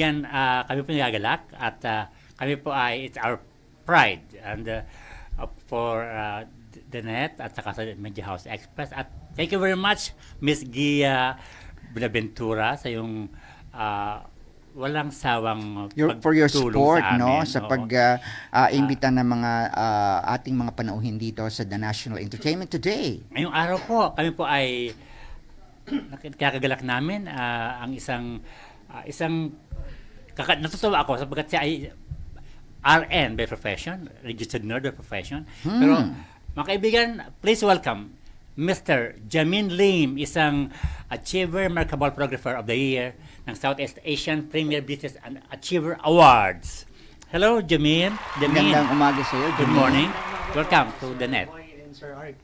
Yan, kami po nagagalak at kami po ay, it's our pride and for the net at saka sa Media House Express. At thank you very much, Miss Gia Buenaventura, sa yung walang sawang For your pagtulong support, sa no, amin. sa Oo. pag-imbita ng mga ating mga panauhin dito sa The National Entertainment Today. Ngayong araw po, kami po ay kakagalak namin ang natutuwa ako sapagkat siya ay RN by profession, registered nurse by profession. Pero mga kaibigan, please welcome Mr. Jamin Lim, isang Achiever Remarkable Photographer of the Year ng Southeast Asian Premier Business and Achiever Awards. Hello, Jamin. Magandang umaga sa iyo. Good morning. Welcome to the net. Sir Art.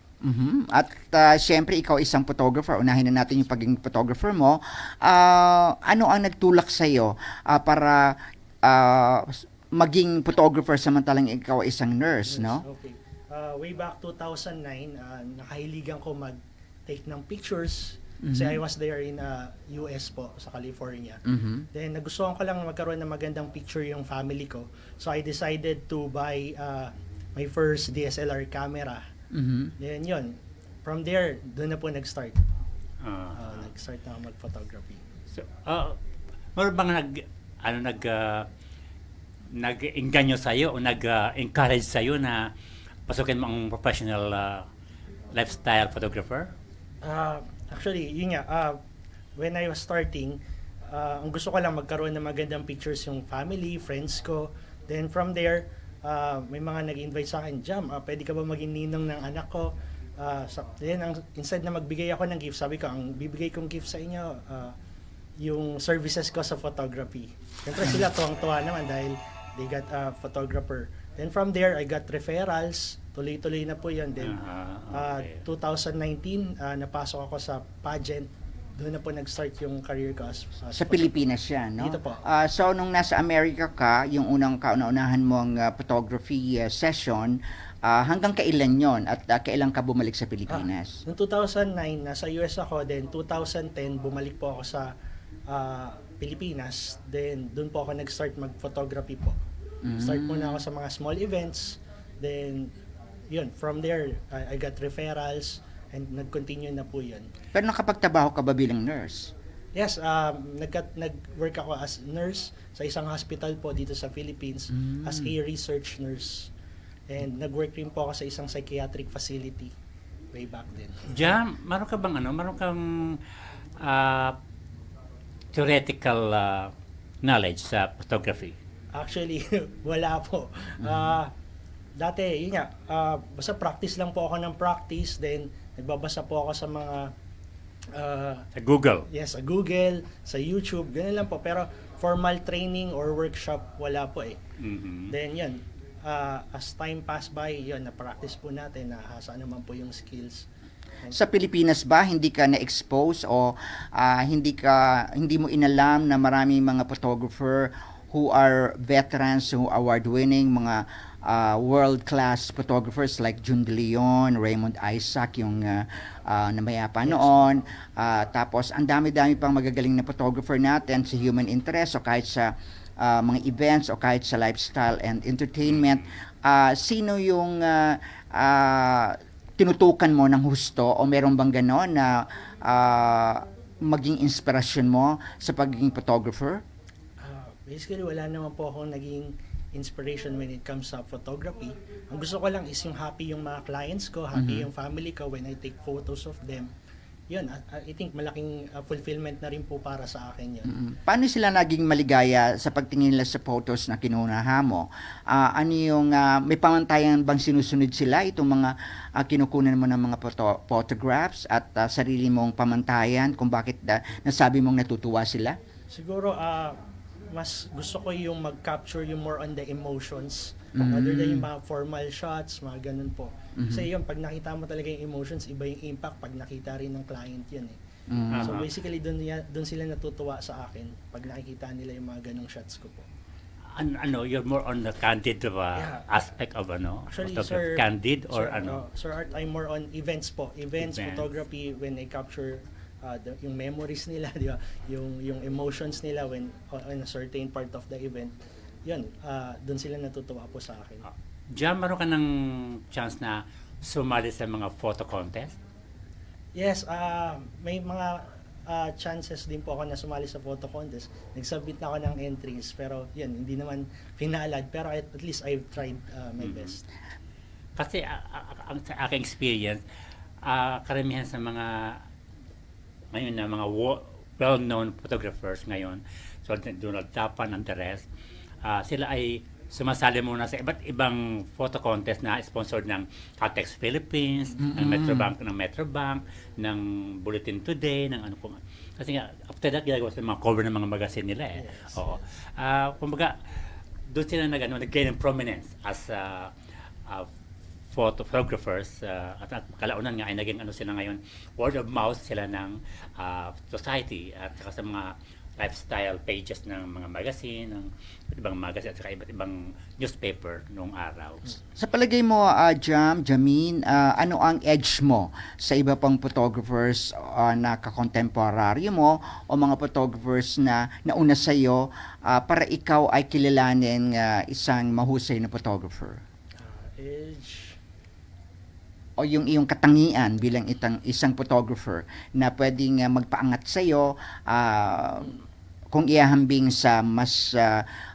At syempre, ikaw isang photographer. Unahin na natin yung pagiging photographer mo. Ano ang nagtulak sa iyo para maging photographer samantalang ikaw ay isang nurse, no? Okay. Way back 2009, nakahiligan ko mag-take ng pictures. Kasi I was there in US po, sa California. Then nagustuhan ko lang magkaroon ng magandang picture yung family ko. So I decided to buy my first DSLR camera. Then yun, from there, doon na po nag-start. Nag-start na ako mag-photography. So, meron bang nag-engganyo sa'yo o nag-encourage sa'yo na pasukin mo ang professional lifestyle photographer? Actually, yun nga, when I was starting, ang gusto ko lang magkaroon ng magandang pictures yung family, friends ko. Then from there, may mga nag-invite sa akin, Jam, pwede ka ba maging ninong ng anak ko? Then, instead na magbigay ako ng gift, sabi ko, ang bibigay kong gift sa inyo, yung services ko sa photography. Siyempre sila tuwang-tuwa naman dahil they got a photographer. Then from there, I got referrals. Tuloy-tuloy na po yun. Then, Okay. 2019, napasok ako sa pageant. Doon na po nag-start yung career ko Sa Pilipinas siya, no? Dito po. So, nung nasa Amerika ka, yung unang kauna-unahan mong photography session, hanggang kailan yon at kailan ka bumalik sa Pilipinas? Noong 2009, nasa US ako. Then, 2010, bumalik po ako sa Pilipinas. Then, doon po ako nag-start mag-photography po. Start muna ako sa mga small events. Then, yun, from there, I got referrals and nag-continue na po yun. Pero nakapagtrabaho ka ba bilang nurse? Yes, nag-work ako as nurse sa isang hospital po dito sa Philippines as a research nurse. And nag-work rin po ako sa isang psychiatric facility way back then. Jam, meron kang theoretical knowledge sa photography? Actually, wala po. Dati, yun nga, basta practice lang po ako ng practice, then nagbabasa po ako sa mga Sa Google? yes, sa Google, sa YouTube, ganun lang po. Pero formal training or workshop, wala po eh. Then yun, as time pass by, yun, na-practice po natin, nahasa naman po yung skills. Sa Pilipinas ba hindi ka na-expose o hindi mo inalam na maraming mga photographer who are veterans, who award-winning, mga world-class photographers like Jun De Leon, Raymond Isaac, yung namayapa noon. Tapos, ang dami-dami pang magagaling na photographer natin sa human interest o kahit sa mga events o kahit sa lifestyle and entertainment. Sino yung tinutukan mo ng husto o meron bang gano'n na maging inspirasyon mo sa pagiging photographer? Basically, wala naman po akong naging inspiration when it comes sa photography. Ang gusto ko lang is yung happy yung mga clients ko, happy yung family ko when I take photos of them. Yun, I think malaking fulfillment na rin po para sa akin yun. Paano sila naging maligaya sa pagtingin nila sa photos na kinuha mo? Ano yung, may pamantayan bang sinusunod sila itong mga kinukunan mo ng mga photographs at sarili mong pamantayan kung bakit nasabi mong natutuwa sila? Siguro, mas gusto ko yung mag-capture yung more on the emotions rather than yung mga formal shots, mga ganun po. Kasi yun, pag nakita mo talaga yung emotions, iba yung impact pag nakita rin ng client yun eh. So basically, dun sila natutuwa sa akin pag nakikita nila yung mga ganung shots ko po. You're more on the candid aspect of Actually, photography. sir, Candid or Sir Art, I'm more on events po. Events, Events. photography, when I capture yung memories nila, di ba? Yung emotions nila when on a certain part of the event. Yun, doon sila natutuwa po sa akin. Jam, meron ka ng chance na sumali sa mga photo contest? Yes, may mga chances din po ako na sumali sa photo contest. Nag-submit na ako ng entries, pero yun, hindi naman pinalad. Pero at least I've tried my best. Kasi ang sa aking experience, karamihan sa mga ngayon na mga well-known photographers ngayon, so Donald Tapan and the rest, sila ay sumasali muna sa iba't ibang photo contest na sponsored ng Caltex Philippines, ng Metrobank, ng Bulletin Today, ng ano po. Kasi nga, after that, ginagawa sa mga cover ng mga magazine nila eh. Yes. Oo. Kumbaga, doon sila nag-gain ng prominence as photographers at kalaunan nga ay naging ano sila ngayon, word of mouth sila ng society at saka sa mga lifestyle pages ng mga magazine, ng ibang magazine at saka iba't ibang newspaper noong araw. Sa palagay mo, Jamin, ano ang edge mo sa iba pang photographers na kakontemporaryo mo o mga photographers na nauna sa iyo para ikaw ay kilalanin isang mahusay na photographer? Edge. O yung iyong katangian bilang isang photographer na pwedeng magpaangat sa iyo kung iahambing sa mas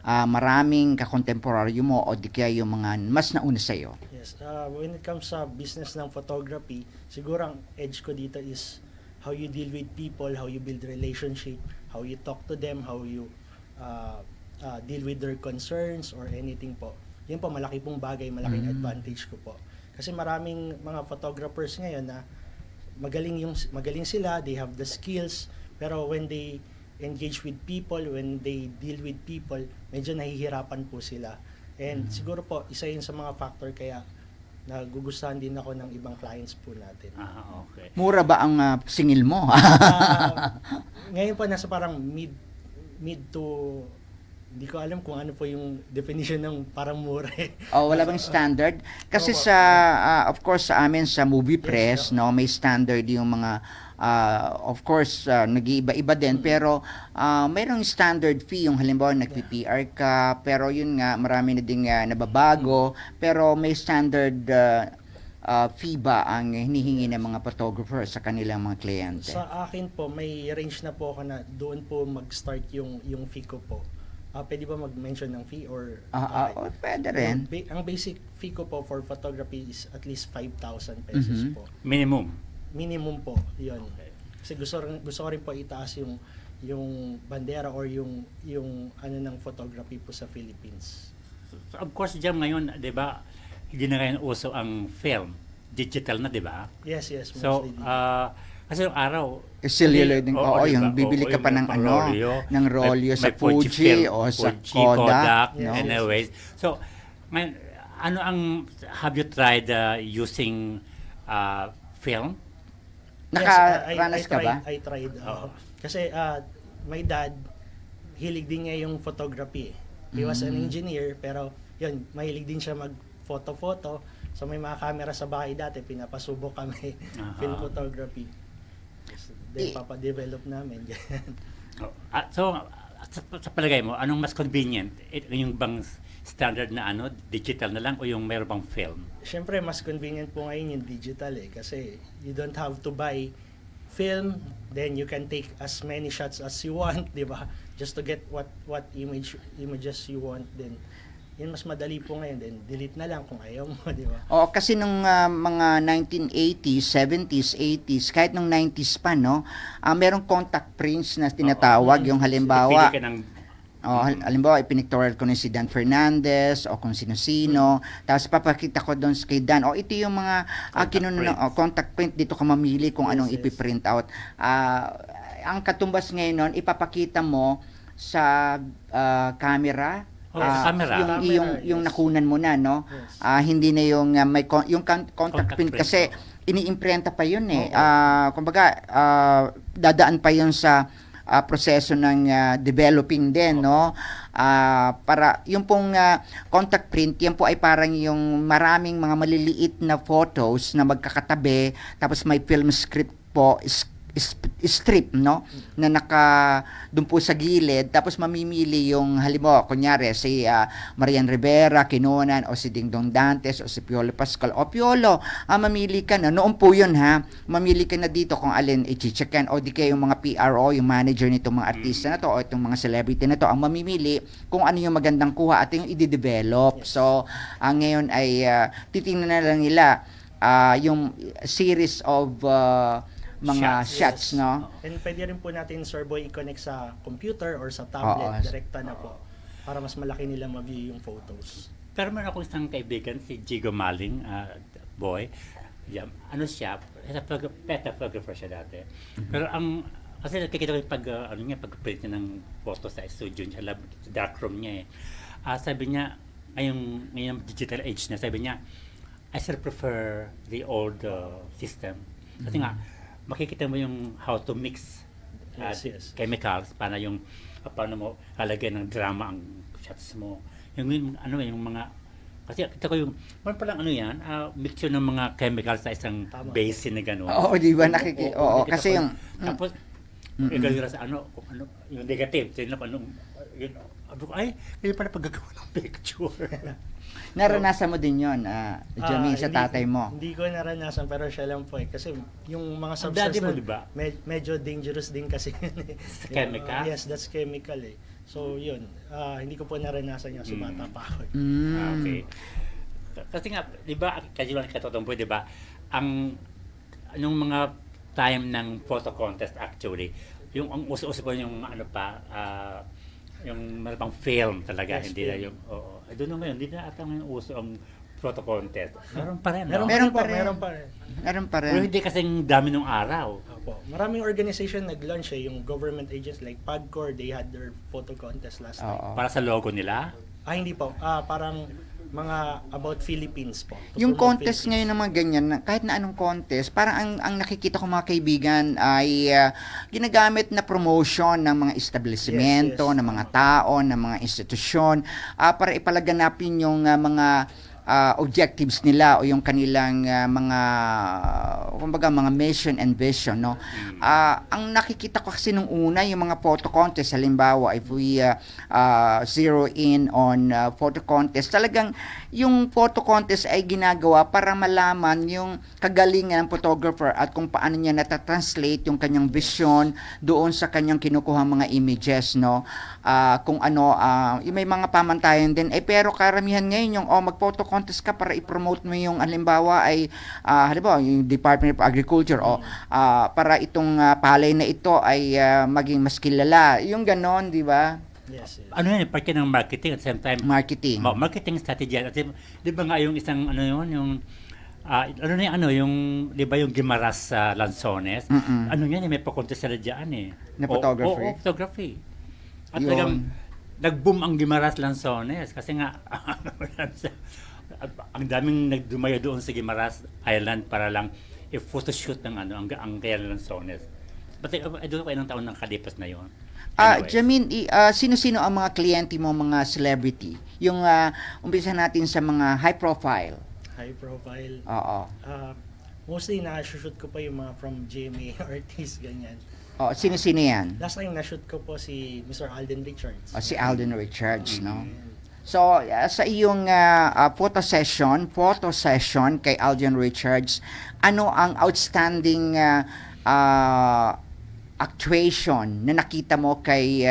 maraming kakontemporaryo mo o di kaya yung mga mas nauna sa iyo. Yes, when it comes sa business ng photography, siguro ang edge ko dito is how you deal with people, how you build relationship, how you talk to them, how you deal with their concerns or anything po. Yun po, malaki pong bagay, malaking advantage ko po. Kasi maraming mga photographers ngayon na magaling sila, they have the skills, pero when they engage with people, when they deal with people, medyo nahihirapan po sila. And siguro po, isa yun sa mga factor kaya nagugustuhan din ako ng ibang clients po natin. Okay. Mura ba ang singil mo? Ngayon po, nasa parang mid to, hindi ko alam kung ano po yung definition ng parang mura eh. Wala bang standard? Kasi Opo. of course, sa amin sa movie press, Yes, may standard yung mga, of course, nag-iiba-iba din, pero mayroong standard fee, yung halimbawa nag-PR ka, pero yun nga, marami na ding nababago, pero may standard fee ba ang hinihingi ng mga photographer sa kanilang mga kliyente? Sa akin po, may range na po ako na doon po mag-start yung fee ko po. Pwede ba mag-mention ng fee or Pwede rin. Ang basic fee ko po for photography is at least 5,000 pesos po. Minimum. Minimum po, 'yon. Kasi gusto ko rin po itaas yung bandera or yung ano ng photography po sa Philippines. So, of course, Jam, ngayon, 'di ba, hindi na ngayon uso ang film. Digital na, 'di ba? Yes, So, mostly. kasi yung araw, Celluloid din. Oo, Yung diba? bibili ka Oo, pa yung ng ng Rolio sa may Fuji o sa Kodak. no? Anyways. So, ngayon, have you tried using film? Nakaranas ka ba? I tried. Oo. Kasi my dad, hilig din niya yung photography. He was an engineer, pero yun, mahilig din siya mag-photo-photo. So may mga camera sa bahay dati, pinapasubok kami film photography. Then papadevelop namin. So, sa palagay mo, anong mas convenient? Yung bang standard na digital na lang o yung meron bang film? Siyempre, mas convenient po ngayon yung digital kasi you don't have to buy film, then you can take as many shots as you want, di ba? Just to get what images you want, then yun mas madali po ngayon, then delete na lang kung ayaw mo, di ba? Kasi nung mga 1980s, 70s, 80s, kahit nung 90s pa, merong contact prints na tinatawag, yung halimbawa, Pili ka ng halimbawa, ipinictorial ko na si Dan Fernandez o kung sino-sino, tapos papakita ko doon kay Dan, ito yung mga contact print, dito ka mamili kung anong Yes. ipiprint out. Ang katumbas ngayon nun, ipapakita mo sa camera, sa camera. yung Yes. nakunan mo na, Yes. hindi na yung may yung contact print kasi iniimprenta pa yun kumbaga dadaan pa yun sa proseso ng developing din, para yung pong contact print, yan po ay parang yung maraming mga maliliit na photos na magkakatabi, tapos may film script po, strip, no, na doon po sa gilid, tapos mamimili yung halimbawa kunyari si Marian Rivera, Kinonan, o si Dingdong Dantes, o si Piolo Pascal, o Piolo, mamili ka na, noon po yun ha, mamili ka na dito kung alin i-checkan, o di kayo yung mga PRO, yung manager nitong mga artista na to, o itong mga celebrity na to, ang mamimili kung ano yung magandang kuha at yung i-develop. So ngayon ay titingnan na lang nila yung series of mga shots, Yes. no? And pwede rin po natin, Sir Boy, i-connect sa computer or sa tablet, Oo. direkta na po, para mas malaki nila ma-view yung photos. Pero meron akong isang kaibigan, si Jigo Maling, boy. Yeah, ano siya, pet photographer siya dati. Pero kasi nakikita ko yung pag-print niya ng photo sa studio niya, sa darkroom niya sabi niya, ngayong digital age na, sabi niya, I still prefer the old system. Kasi nga, makikita mo yung how to mix Yes. chemicals para paano mo lalagyan ng drama ang shots mo. Yung mga kasi kita ko yung palang mixture ng mga chemicals sa isang Tama. basin na gano'n. Oo, di ba nakikita? Oo, nakita kasi ko. yung Tapos igagawin sa kung ano yung negative, sino pa anong yun. Ay, hindi pala paggagawa ng picture. naranasan mo din yon, Jamin, sa Hindi- tatay mo. Hindi ko naranasan, pero siya lang po Kasi yung mga Ang substance daddy mo, na di ba? medyo dangerous din kasi. Sa chemical? Yes, that's chemical So yun, hindi ko po naranasan yung bata pa ako. Okay. Kasi nga, di ba, kasi lang katotong po, di ba, nung mga time ng photo contest actually, ang uso-uso po yung yung marapang film talaga, Yes, hindi na film. yung, I don't know ngayon, hindi na ata ngayon uso ang photo contest. Meron pa rin, no? Meron pa rin. Meron pa rin. Meron pa Pero rin. hindi kasing dami nung araw. Opo. Maraming organization nag-launch yung government agents like PAGCOR, they had their photo contest last time. Oo. Para sa logo nila. Hindi po. Parang mga about Philippines po. To Yung promote contest Philippines. ngayon ng mga ganyan, kahit na anong contest, parang ang nakikita ko mga kaibigan ay ginagamit na promotion ng mga establishmento, Yes, yes. ng mga tao, ng mga institusyon, para ipalaganapin yung mga objectives nila o yung kanilang mga mission and vision, no. Ang nakikita ko kasi nung una yung mga photo contest, halimbawa if we zero in on photo contest, talagang yung photo contest ay ginagawa para malaman yung kagalingan ng photographer at kung paano niya natatranslate yung kanyang vision doon sa kanyang kinukuha mga images, no. Kung ano, may mga pamantayan din, pero karamihan ngayon yung mag-photo contest ka para i-promote mo yung halimbawa ay halimbawa yung Department of Agriculture o para itong palay na ito ay maging mas kilala, yung ganon, di ba? Yes, yes. Ano yan, part yan ng marketing at the same time, Marketing. marketing strategy. At di ba nga yung isang yung yung di ba yung Gimaras sa Lanzones? Mm-mm. Ano yan, may pa-contest sila diyan Na photography? Oo, photography. At Yun. talagang nag-boom ang Gimaras Lanzones kasi nga ang daming nagdumayo doon sa Gimaras Island para lang i-photoshoot ng ang kaya Lanzones. But I don't know kung ilang taon nang kalipas na yon. Jamin, sino-sino ang mga kliyente mo, mga celebrity? Yung umpisa natin sa mga high profile. High profile. Oo. Mostly na-shoot ko pa yung mga from GMA artists, ganyan. Sino-sino yan? Last time na-shoot ko po si Mr. Alden Richards. Si Alden Richards, no? So, sa iyong photo session kay Alden Richards, ano ang outstanding actuation na nakita mo kay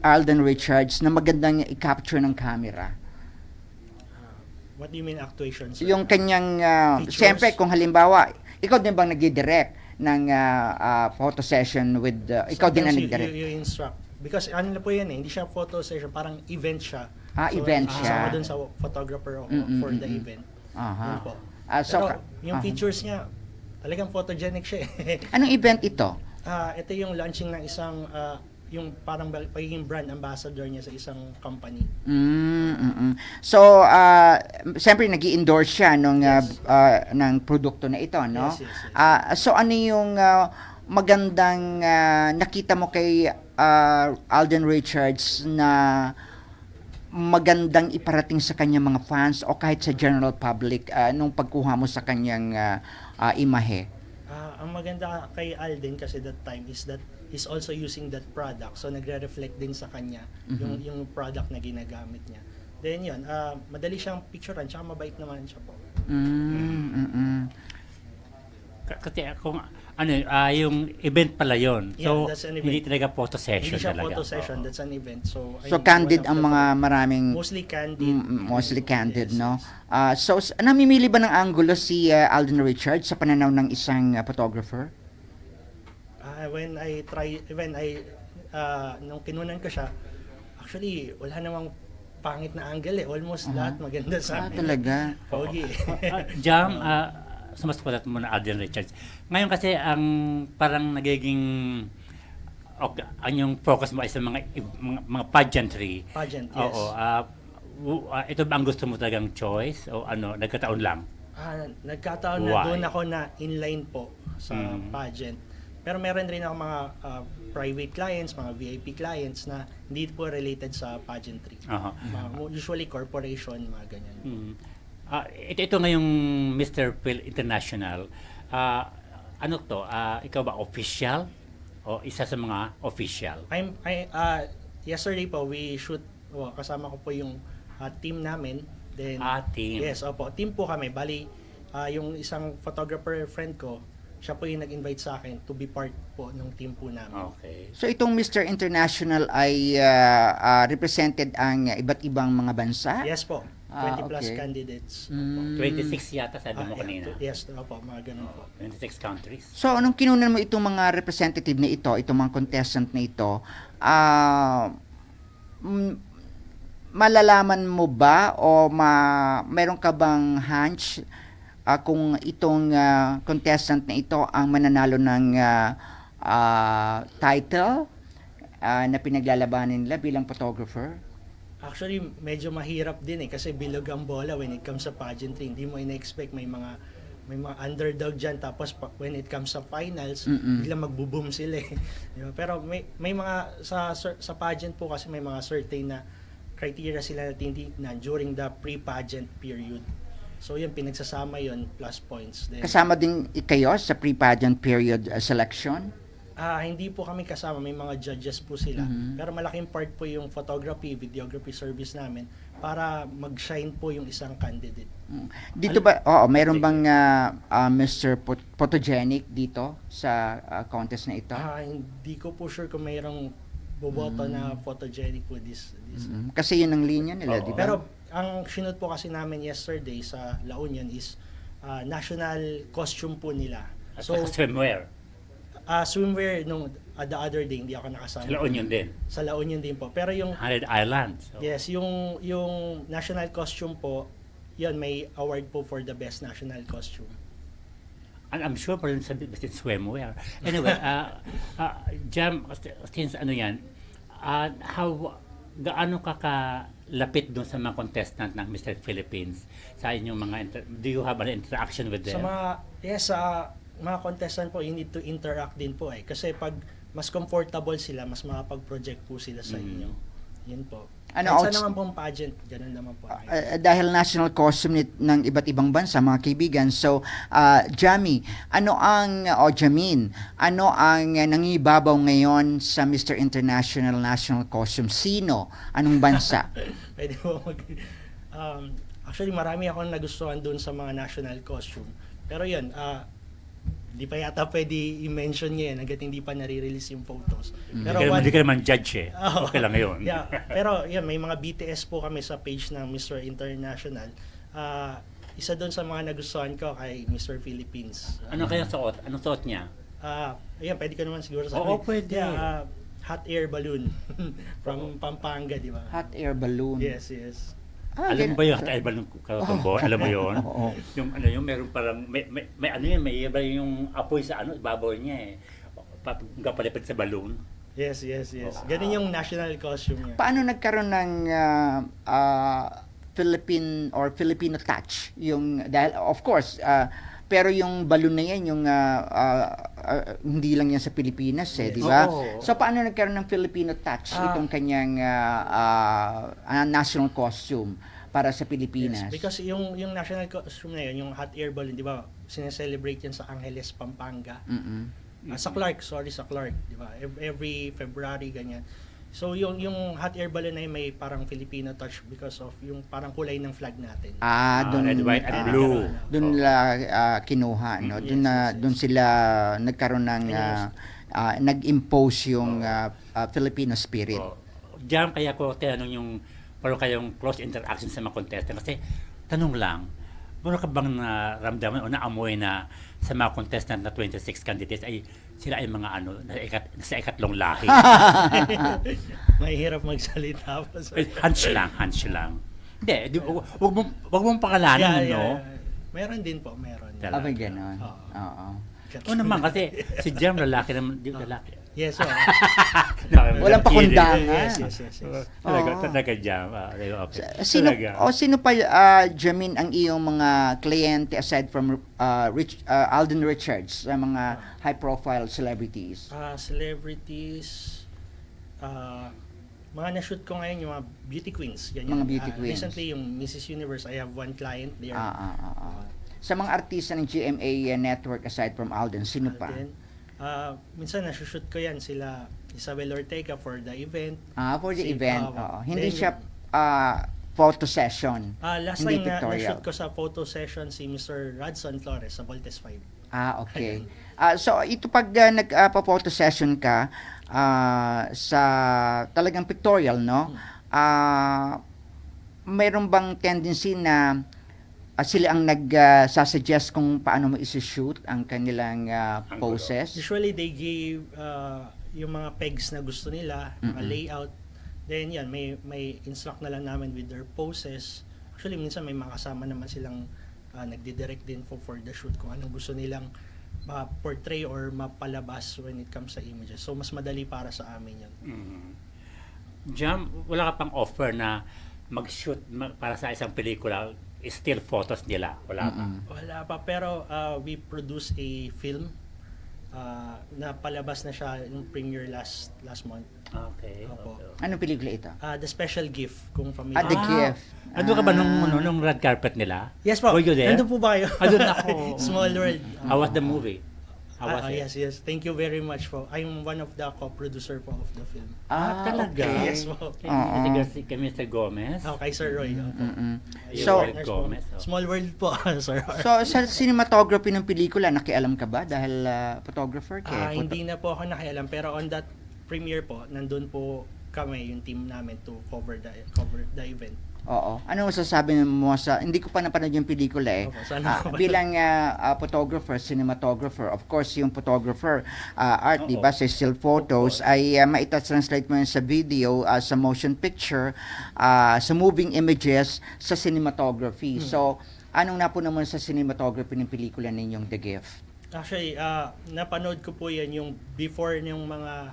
Alden Richards na magandang i-capture ng camera? What do you mean actuation, sir? Yung kanyang, Features? siyempre kung halimbawa, ikaw din bang nag-direct ng photo session with, ikaw din ang Sometimes nag-direct? you instruct. Because ano na po yan hindi siya photo session, parang event siya. Event siya. Kasama dun sa photographer for the event. Aha. Yun po. So, Pero yung features niya, talagang photogenic siya anong event ito? Ito yung launching ng isang, yung parang pagiging brand ambassador niya sa isang company. So, siyempre nag-i-endorse siya Yes. ng produkto na ito, no? Yes, yes. So, ano yung magandang nakita mo kay Alden Richards na magandang iparating sa kanyang mga fans o kahit sa general public nung pagkuha mo sa kanyang imahe? Ang maganda kay Alden kasi that time is that he's also using that product. So nagre-reflect din sa kanya yung product na ginagamit niya. Then yun, madali siyang picturean, tsaka mabait naman siya po. Kasi kung yung event pala yon. Yeah, So, that's an event. hindi talaga photo session Hindi siya talaga. photo session, Oo. that's an event. So, So candid ang mga maraming mostly candid. mostly candid, Yes, no? yes. Namimili ba ng angulo si Alden Richards sa pananaw ng isang photographer? Nung kinunan ko siya, actually, wala namang pangit na angle eh. Almost lahat maganda sa akin. Talaga. Pogi. Jam, sumaspalat mo na Alden Richards. Ngayon kasi ang parang nagiging ang yung focus mo ay sa mga pageantry. Pageant, yes. Oo. Ito ba ang gusto mo talagang choice o nagkataon lang? Nagkataon na Why? doon ako na inline po sa pageant. Pero meron rin ako mga private clients, mga VIP clients na hindi po related sa pageantry. Aha. Usually corporation, mga ganyan. Ito ngayong Mr. Phil International. Ano to? Ikaw ba official? O isa sa mga official? Yesterday po, we shoot, kasama ko po yung team namin. Then, Team. Yes, opo. Team po kami. Bali, yung isang photographer friend ko, siya po yung nag-invite sa akin to be part po ng team po namin. Okay. So itong Mr. International ay represented ang iba't ibang mga bansa? Yes po. 20 plus okay. candidates. 26 yata sabi mo kanina. Yes, opo. Mga ganun po. 26 countries. So anong kinunan mo itong mga representative na ito, itong mga contestant na ito? Malalaman mo ba o meron ka bang hunch kung itong contestant na ito ang mananalo ng title na pinaglalabanan nila bilang photographer? Actually, medyo mahirap din kasi bilog ang bola when it comes sa pageantry. Hindi mo ina-expect may mga underdog dyan, tapos when it comes sa finals, biglang magbo-boom sila eh. Diba? Pero may mga sa pageant po kasi may mga certain na criteria sila na tinitingnan during the pre-pageant period. So yun, pinagsasama yun, plus points. Then, Kasama din kayo sa pre-pageant period selection? hindi po kami kasama, may mga judges po sila. Pero malaking part po yung photography, videography service namin para mag-shine po yung isang candidate. Dito ba, mayroon bang Mr. Photogenic dito sa contest na ito? Hindi ko po sure kung mayroong boboto na photogenic po this. Kasi yun ang linya nila, Oo. di ba? Pero ang sinut po kasi namin yesterday sa La Union is national costume po nila. At So, saka swimwear. swimwear nung the other day, hindi ako nakasama. Sa La Union din. Sa La Union din po. Pero yung 100 Islands. So, yes, yung national costume po, yun, may award po for the best national costume. And I'm sure pa rin sa swimwear. Anyway, Jam, since yan, gaano ka kalapit doon sa mga contestant ng Mr. Philippines sa inyong do you have an interaction with them? Sa mga contestant po, you need to interact din po kasi pag mas comfortable sila, mas makapag-project po sila sa inyo. Yun po. Sa naman pong pageant, ganun naman po. Dahil national costume ng iba't ibang bansa, mga kaibigan. So, Jamin, ano ang nangibabaw ngayon sa Mr. International National Costume? Sino? Anong bansa? Pwede po actually, marami akong nagustuhan dun sa mga national costume. Pero yun, di pa yata pwede i-mention ngayon hanggat hindi pa nare-release yung photos. Pero Hindi ka naman judge eh. Okay lang yun. Yeah, pero yan, may mga BTS po kami sa page ng Mr. International. Isa doon sa mga nagustuhan ko kay Mr. Philippines. Ano kaya suot? Anong suot niya? Ayan, pwede ko naman siguro sabihin. Oo, pwede. Yeah, hot air balloon from Pampanga, di ba? Hot air balloon. Yes, yes. Alam mo ba yung hot air balloon katumbo? Alam mo yun? Oo. Yung meron parang may iba yung apoy sa ibabaw niya eh. Papalipad sa balloon. Yes. Ganun yung national costume niya. Paano nagkaroon ng Philippine or Filipino touch? Dahil of course, pero yung balloon na yan, hindi lang yan sa Pilipinas di ba? Oo. So paano nagkaroon ng Filipino touch itong kanyang national costume? para sa Pilipinas. Yes, because yung national costume na yun, yung hot air balloon, di ba, sineselebrate yan sa Angeles, Pampanga. Mm-mm. Sa Clark, sa Clark, di ba? Every February, ganyan. So, yung hot air balloon na yun, may parang Filipino touch because of yung parang kulay ng flag natin. Doon red, white, and ah, blue. Doon kinuha, no? Yes, Doon yes. doon sila nagkaroon ng nag-impose yung Filipino spirit. Oh. Diyan kaya ko tinanong yung parang kayong close interaction sa mga contestant kasi tanong lang, meron ka bang naramdaman o naamoy na sa mga contestant na 26 candidates ay sila ay mga nasa ikatlong lahi? Mahirap magsalita pa sa... Hunch lang. Hindi, wag mong pangalanan, no? Meron din po, meron. Talaga. May ganon. Oo. Oo. O naman kasi si Jam lalaki naman, di lalaki. Yes, so, Walang pakundangan. yes. Talaga Jam. Okay. Sino pa, Jamin, ang iyong mga kliyente aside from Alden Richards, sa mga high-profile celebrities? Celebrities, mga na-shoot ko ngayon, yung mga beauty queens. Ganyan. Mga beauty queens. Recently, yung Mrs. Universe, I have one client there. Sa mga artista ng GMA network aside from Alden, sino pa? Then, minsan nasushoot ko yan sila Isabel Ortega for the event. For the event. Oo. Hindi Then, siya photo session. last hindi time pictorial. na-shoot ko sa photo session si Mr. Radson Flores sa Voltes 5. Okay. So ito pag nagpa-photo session ka sa talagang pictorial, no? Mayroon bang tendency na sila ang nag-suggest kung paano mo isi-shoot ang kanilang poses? Usually they give yung mga pegs na gusto nila, mga layout. Then yan, may instruct na lang namin with their poses. Actually minsan may mga kasama naman silang nagdidirect din for the shoot kung anong gusto nilang ma-portray or mapalabas when it comes sa images. So mas madali para sa amin yun. Jam, wala ka pang offer na mag-shoot para sa isang pelikula, still photos nila? Wala pa? Wala pa, pero we produce a film na palabas na siya yung premiere last month. Okay. Opo. Anong pelikula ito? The Special Gift, kung familiar. The Gift. Ando ka ba nung red carpet nila? Yes po. Were you there? Nandun po ba kayo? Andun ako. Small World. How was the movie? How was it? Yes. Thank you very much po. I'm one of the co-producer po of the film. Talaga? Okay. Yes po. Kay Mr. Gomez? Kay Sir Roy. So, Gomez, Small World po, Sir Roy. So, sa cinematography ng pelikula, nakialam ka ba dahil photographer ka? Hindi na po ako nakialam, pero on that premiere po, nandun po kami, yung team namin to cover the event. Oo. Ano masasabi mo sa, hindi ko pa napanood yung pelikula eh. Opo, sana po. Bilang photographer, cinematographer, of course yung photographer, art, di ba, sa still photos, ay maita-translate mo yun sa video, sa motion picture, sa moving images, sa cinematography. So, anong napuno mo sa cinematography ng pelikula ninyong The Gift? Actually, napanood ko po yan yung before yung mga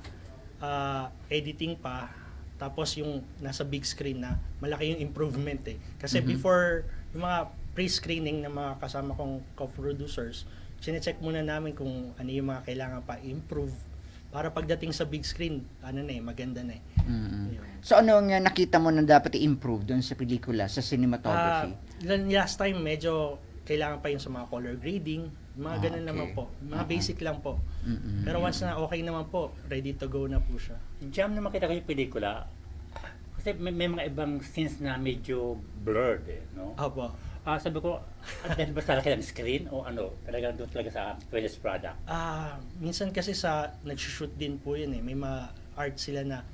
editing pa, tapos yung nasa big screen na malaki yung improvement eh. Kasi before yung mga pre-screening ng mga kasama kong co-producers, chinecheck muna namin kung ano yung mga kailangan pa improve para pagdating sa big screen, maganda na eh. Ayun. So, ano ang nakita mo na dapat i-improve doon sa pelikula, sa cinematography? Last time, medyo kailangan pa yung sa mga color grading, mga ganun naman po. Mga basic lang po. Pero once na okay naman po, ready to go na po siya. Jam, na makita ko yung pelikula, kasi may mga ibang scenes na medyo blurred eh, no? Opo. Sabi ko, dahil ba sa laki ng screen o ano, talagang doon talaga sa finished product? Minsan kasi sa nag-shoot din po yun eh. May mga art sila na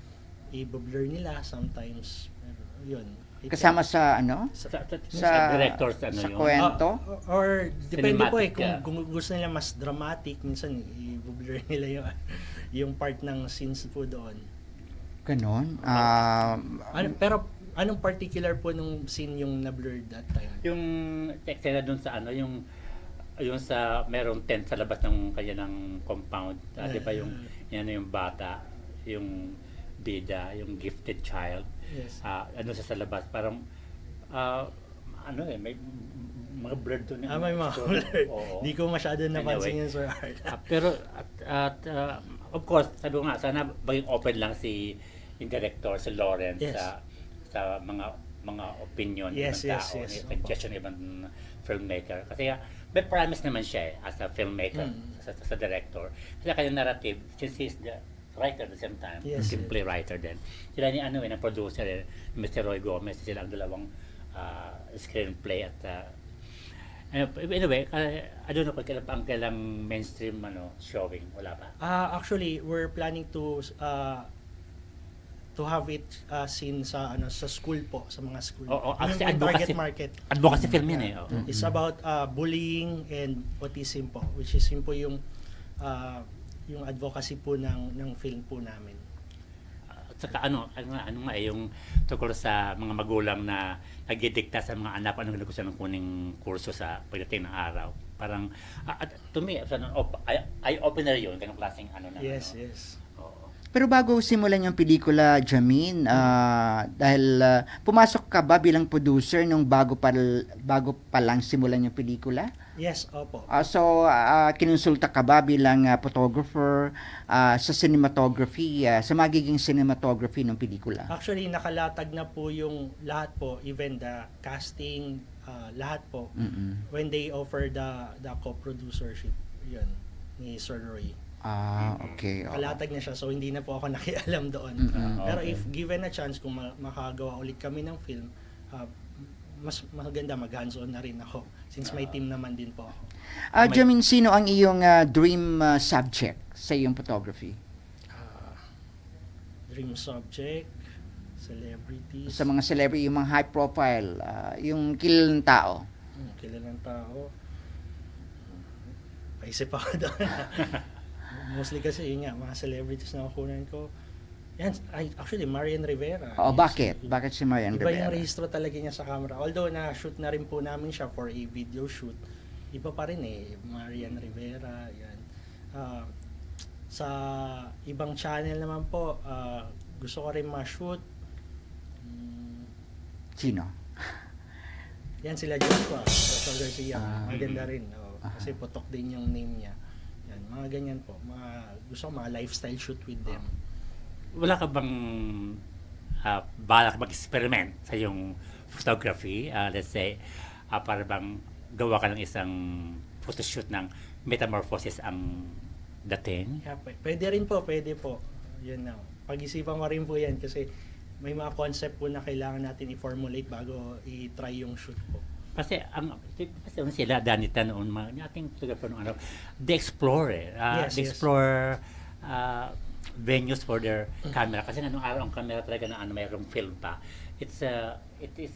i-blur nila sometimes. Yun. Kasama sa ano? Sa directors, ano sa yun? kwento? Or depende po eh, Cinematic, kung gusto nila mas dramatic, minsan i-blur nila yung part ng scenes po doon. Ganon? Pero anong particular po nung scene yung na-blurred that time? Yung eksena doon sa ano, yung sa merong tent sa labas ng kanya ng compound. Di ba yung yung bata, yung bida, yung gifted child. Yes. Ano sa labas, parang may mga blurred doon. May mga blurred. Hindi ko masyado napansin yun, Sir Art. Pero of course, sabi ko nga, sana maging open lang yung director, si Lawrence, Yes. sa mga mga opinion Yes, ng yes, tao, yes. suggestion ng ibang filmmaker. Kasi may promise naman siya as a filmmaker, sa director. Sila kayong narrative, since he's the writer at the same time, Yes, screenplay writer din. Sila ni ng producer, Mr. Roy Gomez, sila ang dalawang screenplay at anyway, I don't know kung kailan pa ang kailang mainstream showing, wala pa. Actually, we're planning to have it seen sa sa school po, sa mga school. Oo, Yun kasi yung target market. Advocacy film yan eh. Oo. It's about bullying and autism po, which is yun po yung advocacy po ng film po namin. At saka ano nga yung tungkol sa mga magulang na nagdidikta sa mga anak anong gusto ng kuning kurso sa pagdating ng araw. Parang to me, eye-opener yun, ganung klaseng Yes. Oo. Pero bago simulan yung pelikula, Jamin, dahil pumasok ka ba bilang producer nung bago pa lang simulan yung pelikula? Yes, opo. So, kinonsulta ka ba bilang photographer sa cinematography, sa magiging cinematography ng pelikula? Actually, nakalatag na po yung lahat po, even the casting, lahat po, when they offer the co-producership, yun, ni Sir Roy. Okay. Nakalatag na siya, so hindi na po ako nakialam doon. Pero if given a chance, kung makagawa ulit kami ng film, mas maganda mag-hands-on na rin ako, since may team naman din po ako. Jamin, sino ang iyong dream subject sa iyong photography? Dream subject, celebrities. Sa mga celebrity, yung mga high profile, yung kilalang tao. Kilalang tao. Paisip ako doon. Mostly kasi yun nga, mga celebrities na kukunan ko. Yan, actually, Marian Rivera. Bakit? Bakit si Marian Iba Rivera? yung registro talaga niya sa camera. Although na-shoot na rin po namin siya for a video shoot. Iba pa rin Marian Rivera, yan. Sa ibang channel naman po, gusto ko rin ma-shoot. Sino? Yan sila Joshua Garcia. Maganda rin. Kasi putok din yung name niya. Yan, mga ganyan po. Gusto ko mga lifestyle shoot with them. Wala ka bang balak mag-experiment sa yung photography? Let's say, para bang gawa ka ng isang photoshoot ng metamorphosis ang dating? Yeah, pwede rin po, pwede po. Yun na. Pag-isipan ko rin po yan kasi may mga concept po na kailangan natin i-formulate bago i-try yung shoot po. Kasi sila Danita noon, ating photographer noong they explore they explore venues for their camera kasi nung araw ang camera talaga na mayroong film pa. It is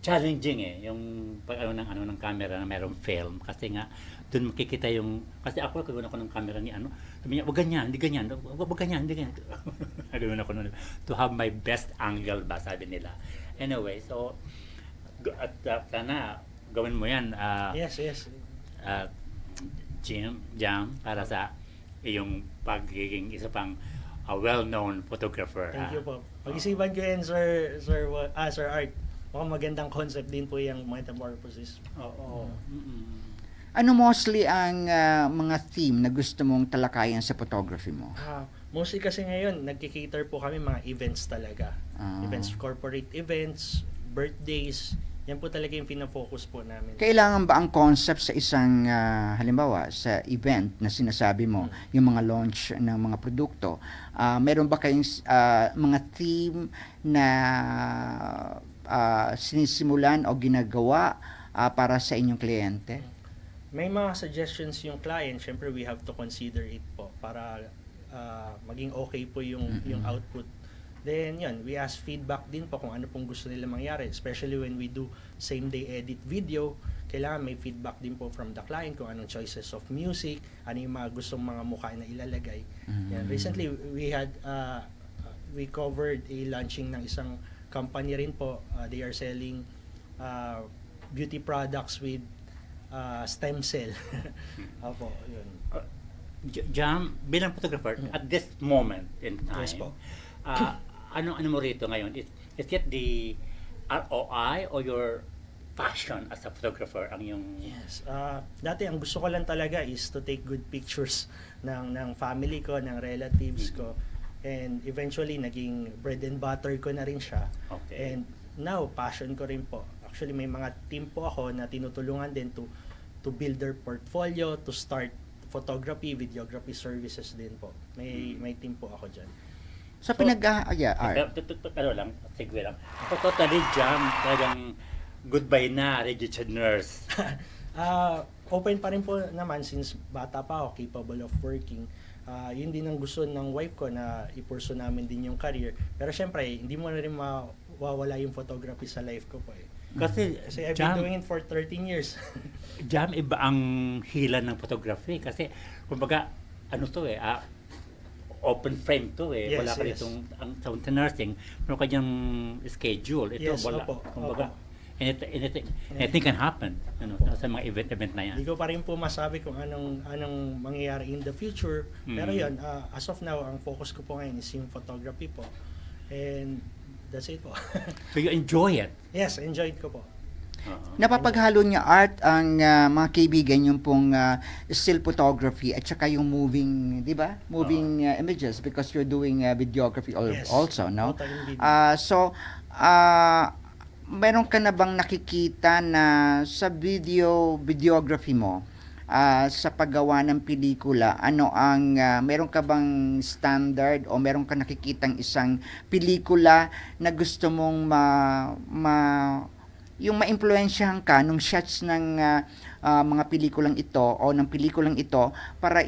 challenging yung pag ng camera na mayroong film kasi nga doon makikita yung kasi ako kagawin ako ng camera ni sabi niya wag ganyan, hindi ganyan, wag ganyan, hindi ganyan. Gagawin ako noon to have my best angle ba sabi nila. Anyway, so at sana gawin mo yan Yes. Jam para sa iyong pagiging isa pang well-known photographer. Thank you po. Pag-isipan ko yan, Sir Art. Mukhang magandang concept din po yung metamorphosis. Oo. Ano mostly ang mga theme na gusto mong talakayan sa photography mo? Mostly kasi ngayon, nagkikater po kami mga events talaga. Events, corporate events, birthdays. Yan po talaga yung pinafocus po namin. Kailangan ba ang concept sa isang, halimbawa, sa event na sinasabi mo, yung mga launch ng mga produkto, meron ba kayong mga theme na sinisimulan o ginagawa para sa inyong kliyente? May mga suggestions yung client, syempre we have to consider it po para maging okay po yung output. Then yun, we ask feedback din po kung ano pong gusto nila mangyari, especially when we do same day edit video. Kailangan may feedback din po from the client kung anong choices of music, ano yung mga gustong mga mukha na ilalagay. Yan. Recently we covered a launching ng isang company rin po. They are selling beauty products with stem cell. Opo, yun. Jam, bilang photographer, at this moment in time, Yes po. ano mo rito ngayon? Is it the ROI or your passion as a photographer ang yung... Yes. Dati ang gusto ko lang talaga is to take good pictures ng family ko, ng relatives ko. And eventually, naging bread and butter ko na rin siya. Okay. And now, passion ko rin po. Actually, may mga team po ako na tinutulungan din to build their portfolio, to start photography, videography services din po. May team po ako dyan. So, Art. Pero lang, segue lang. Totally Jam, talagang goodbye na, registered nurse. Open pa rin po naman since bata pa ako, capable of working. Yun din ang gusto ng wife ko na i-pursue namin din yung career. Pero syempre, hindi mo na rin mawawala yung photography sa life ko po eh. Kasi I've Jam, been doing it for 13 years. Jam, iba ang hila ng photography. Kasi, kumbaga, ano to open frame to Yes, wala ka yes. ditong sa nursing, meron ka diyang schedule. Ito, Yes, wala. opo, Kumbaga, opo. anything can happen sa mga event na yan. Hindi ko pa rin po masabi kung anong mangyayari in the future. Pero yun, as of now, ang focus ko po ngayon is yung photography po. And that's it po. So you enjoy it. Yes, enjoyed ko po. Napapaghalo niya, Art, ang mga kaibigan yung pong still photography at saka yung moving, di ba? Moving images because you're doing videography Yes, also, no? photo and video. So, meron ka na bang nakikita na sa videography mo, sa paggawa ng pelikula, ano ang meron ka bang standard o meron ka nakikitang isang pelikula na gusto mong yung maimpluwensyahan ka nung shots ng mga pelikulang ito o ng pelikulang ito para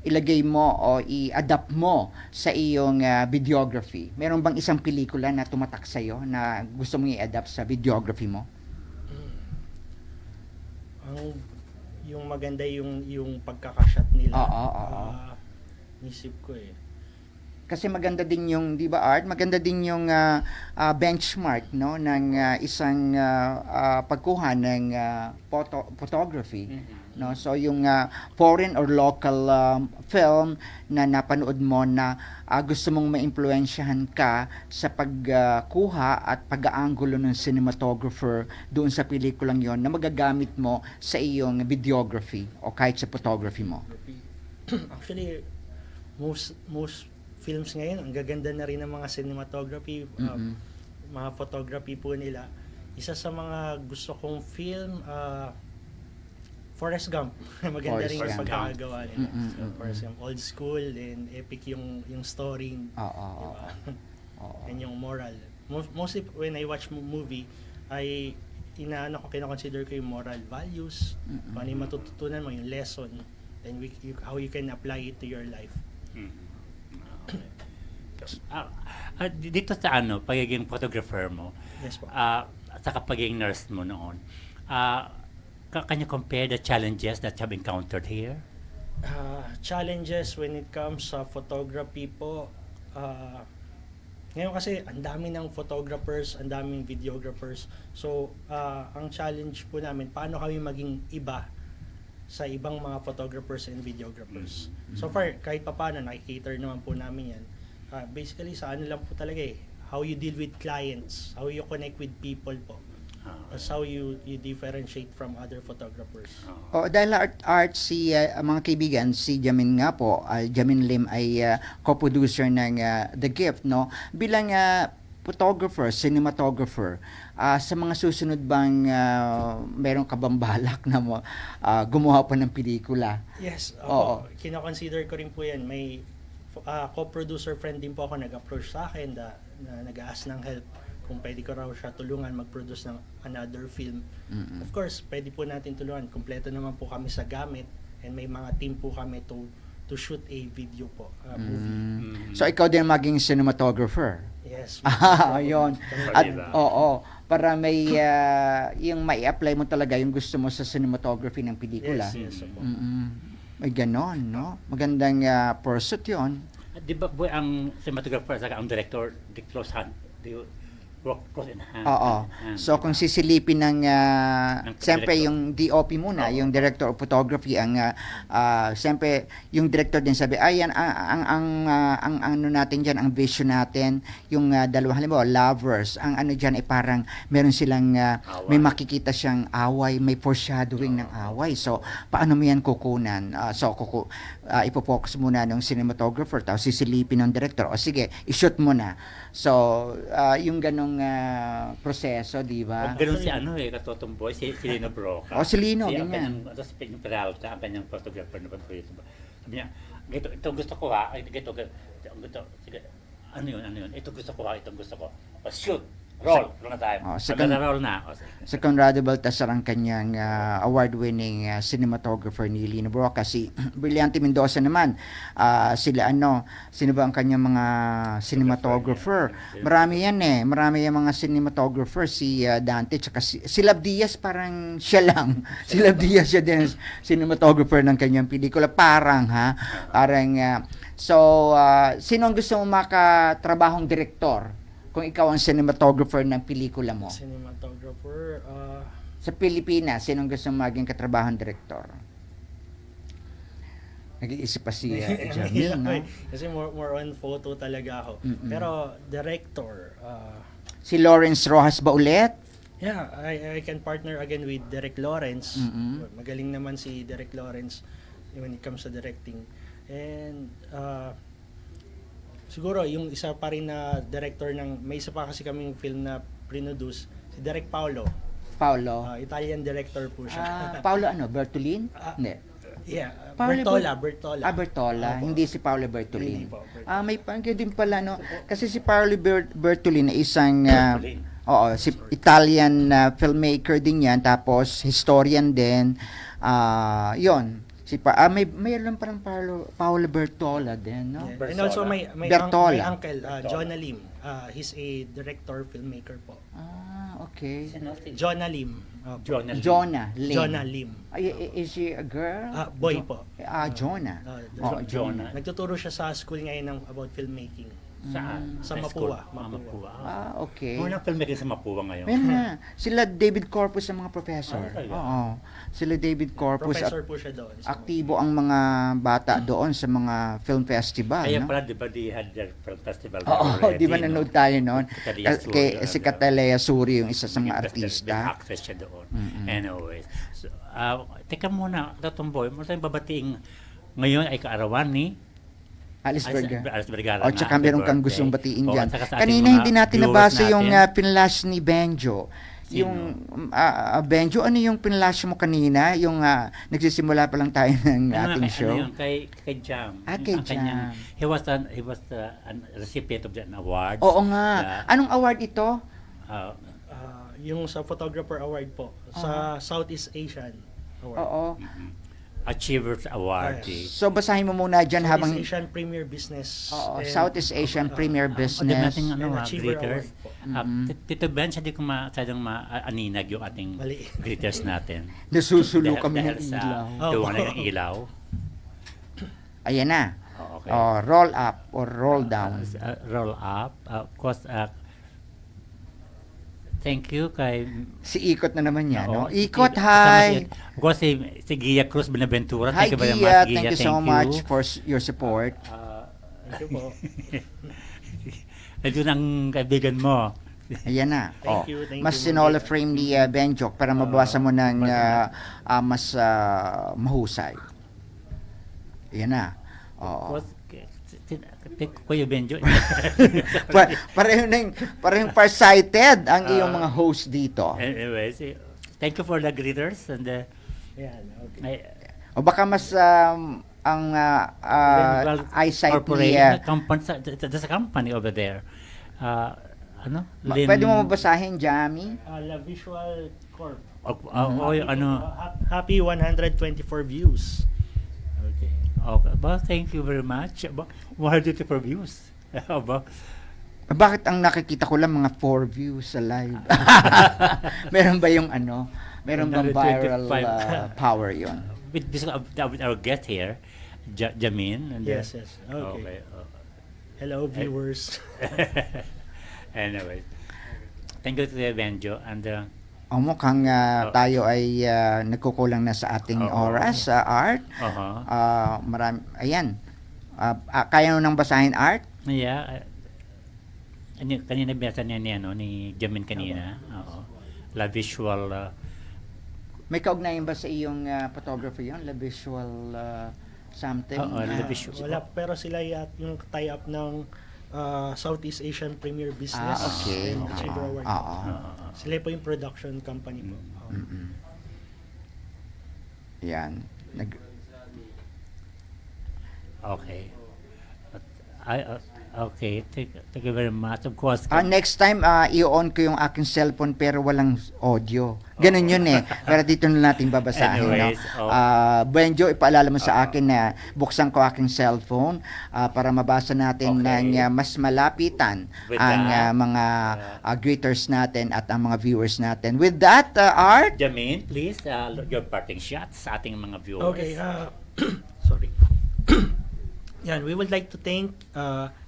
ilagay mo o i-adapt mo sa iyong videography. Meron bang isang pelikula na tumatak sa'yo na gusto mong i-adapt sa videography mo? Yung maganda yung pagkakashot nila. Oo. Nisip ko eh. Kasi maganda din yung, 'di ba, Art? Maganda din yung benchmark, no, ng isang pagkuha ng photography, no? So yung foreign or local film na napanood mo na gusto mong maimpluwensyahan ka sa pagkuha at pag-aanggulo ng cinematographer doon sa pelikulang 'yon na magagamit mo sa iyong videography o kahit sa photography mo. Actually, most films ngayon, ang gaganda na rin ng mga cinematography, mga photography po nila. Isa sa mga gusto kong film, Forrest Gump. Maganda rin yung Forrest pagkakagawa nila. So, Forrest Gump, old school, and epic yung story. Oo. And yung moral. Mostly when I watch movie, ay kina-consider ko yung moral values, kung ano yung matututunan mo, yung lesson, and how you can apply it to your life. Dito sa pagiging photographer mo, Yes po. sa pagiging nurse mo noon, can you compare the challenges that you have encountered here? Challenges when it comes sa photography po, ngayon kasi ang dami ng photographers, ang daming videographers. So, ang challenge po namin, paano kami maging iba sa ibang mga photographers and videographers. So far, kahit paano, nakikater naman po namin yan. Basically, sa ano lang po talaga how you deal with clients, how you connect with people po. That's how you differentiate from other photographers. Dahil Art si mga kaibigan, si Jamin nga po, Jamin Lim ay co-producer ng The Gift, no? Bilang photographer, cinematographer, sa mga susunod bang meron ka bang balak na gumawa pa ng pelikula? Yes, Oo. kino-consider ko rin po yan. May co-producer friend din po ako nag-approach sa akin na nag-ask ng help kung pwede ko raw siya tulungan mag-produce ng another film. Of course, pwede po natin tulungan. Kompleto naman po kami sa gamit and may mga team po kami to shoot a video po, movie. So ikaw din maging cinematographer? Yes. Ayun. At para may yung mai-apply mo talaga yung gusto mo sa cinematography ng pelikula. Yes, opo. May ganon, no? Magandang pursuit 'yon. Di ba ang cinematographer at ang director, di close hand, di work close in hand. Oo. So kung sisilipin ng siyempre director. yung DOP muna, yung director of photography ang siyempre yung director din sabi ay yan ang ano natin diyan, ang vision natin, yung dalawa halimbawa lovers, ang ano diyan ay parang meron silang may makikita siyang away, may foreshadowing ng away. So paano mo yan kukunan? Ipo-focus muna ng cinematographer tapos sisilipin ng director. O sige, i-shoot mo na. So yung ganong yung proseso, di ba? Ganun si ano katotong boy, si Lino Broca. O, si Lino, Ang ganyan. kanyang, si Ping Peralta, ang kanyang photographer na pag-create. Sabi niya, ito gusto ko ha, ito, sige, ano yun, ito gusto ko ha, ito gusto ko. O, shoot, roll na tayo. Roll na. Sa Conrado Baltasar ang kanyang award-winning cinematographer ni Lino Broca. Si Brillante Mendoza naman, sino ba ang kanyang mga cinematographer? Marami yan marami yung mga cinematographer, si Dante, tsaka si Lab Diaz, parang siya lang. Si Lab Diaz siya din, cinematographer ng kanyang pelikula. Parang, sino ang gusto mo makatrabahong direktor? Kung ikaw ang cinematographer ng pelikula mo. Cinematographer, Sa Pilipinas, sinong gusto maging katrabahang direktor? Nag-iisip pa si Jamil, no? Kasi more on photo talaga ako. Pero director, Si Lawrence Rojas ba ulit? yeah, I can partner again with Derek Lawrence. Magaling naman si Derek Lawrence when it comes to directing. And siguro yung isa pa rin na director may isa pa kasi kaming film na produce, si Derek Paulo. Paulo. Italian director po siya. Paulo Bertolin? Hindi. Yeah, Paolo Bertola. Bertola, hindi si Paolo Bertolin. Hindi po, Bertola. May pangkyo din pala, no? Kasi si Paolo Bertolin ay isang Italian filmmaker din yan, tapos historian din. Yon. Mayroon parang Paolo Bertola din, no? Yeah. And also my Bertola. uncle, Jonah Lim. He's a director, filmmaker po. Okay. Jonah Lim. Jonah Lim. Jonah Lim. Is she a girl? Boy po. Jonah. Jonah. Nagtuturo siya sa school ngayon about filmmaking. Saan? Sa school? Mapua. Okay. Unang filmmaker sa Mapua ngayon. Meron na. Sila David Corpus ang mga professor. Oo. Sila David Corpus. Professor po siya doon. Aktibo ang mga bata doon sa mga film festival. Kaya no? pala, di ba, they had their film festival Oo, already, di ba nanood tayo noon? Catalea Suri, Si Catalea Suri, yung isa sa mga best artista. actress siya doon. Anyways. So, teka muna, Tatong Boy, mo tayong babatiin ngayon ay kaarawan ni Alice Vergara. Alice Vergara. O, tsaka meron kang gustong batiin dyan. Kanina Kanina hindi natin nabasa yung pinlash ni Benjo. Yung Benjo, ano yung pinlash mo kanina? Yung nagsisimula pa lang tayo ng ating show. Ano yun, kay Jam. Kay Jam. He was a recipient of an award. Oo nga. Anong award ito? Yung sa photographer award po. Sa Southeast Asian award. Oo. Achievers Award. So basahin mo muna dyan habang... Southeast Asian Premier Business. Southeast Asian Premier Business. Natin and Achiever greeters. Award po. Tito Ben, hindi ko masyadong maaninag yung ating Mali. greeters natin. Nasusulo Dahil- kami dahil ng sa ilaw. liwanag ng ilaw. Ayan na. Okay. Roll up or roll down. Roll up. Of course, thank you kay... Si Ikot na naman yan, no? Oo, Ikot, kasama hi! Of course, si Gia Cruz Benaventura. Hi, Thank you very Gia. much, Thank you so much for your support. Thank you po. Nandun ang kaibigan mo. Ayan na. Thank you, thank Mas you, sinola Gia. frame ni Benjok para mabawasan mo ng mas mahusay. Ayan na. Of Oo. course, Kuya Benjo. Parehong farsighted ang iyong mga host dito. Anyways, thank you for the greeters and Yan, okay. O baka mas ang eyesight ni... There's a company over there. Pwede mo mabasahin, Jamie? La Visual Corp. Happy Happy 124 views. Okay. Okay. Well, thank you very much. 124 views. Bakit ang nakikita ko lang mga 4 views sa live? Meron ba yung meron bang viral 125. power yon? With our guest here, Jamin. And Yes. Okay. Hello, viewers. Anyway, thank you to the Benjo and Mukhang tayo ay nagkukulang na sa ating oras, Art. Ayan. Kaya mo nang basahin, Art? Yeah. Kanina binasa niya ni Jamin kanina. Oo. La Visual. May kaugnayan ba sa iyong photography yon? La Visual something? La Visual. Wala, pero sila yung tie-up ng Southeast Asian Premier Business Okay. and Achiever Award. Oo. Sila po yung production company po. Yan. Okay. Okay, thank you very much. Of course. Next time, i-on ko yung aking cellphone pero walang audio. Ganun yun eh. Pero dito na natin babasahin. Anyways, no? Benjo, ipaalala mo sa akin na buksan ko aking cellphone para mabasa natin Okay. ng mas malapitan With ang that, mga greeters natin at ang mga viewers natin. With that, Art, Jamin, please, your parting shots sa ating mga viewers. Okay, sorry. Yan, we would like to thank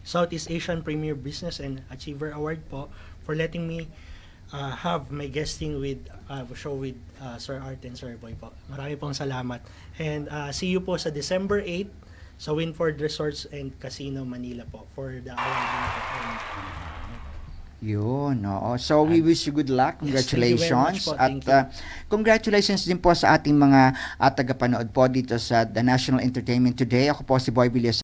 Southeast Asian Premier Business and Achiever Award po for letting me have my guesting with show with Sir Art and Sir Boy po. Marami pong salamat. And see you po sa December 8 sa Winford Resorts and Casino Manila po for the award. yun, oo. So, we wish you good luck. Yes, thank you very much Congratulations. po. At Thank you. congratulations din po sa ating mga tagapanood po dito sa The National Entertainment Today. Ako po si Boy Villas.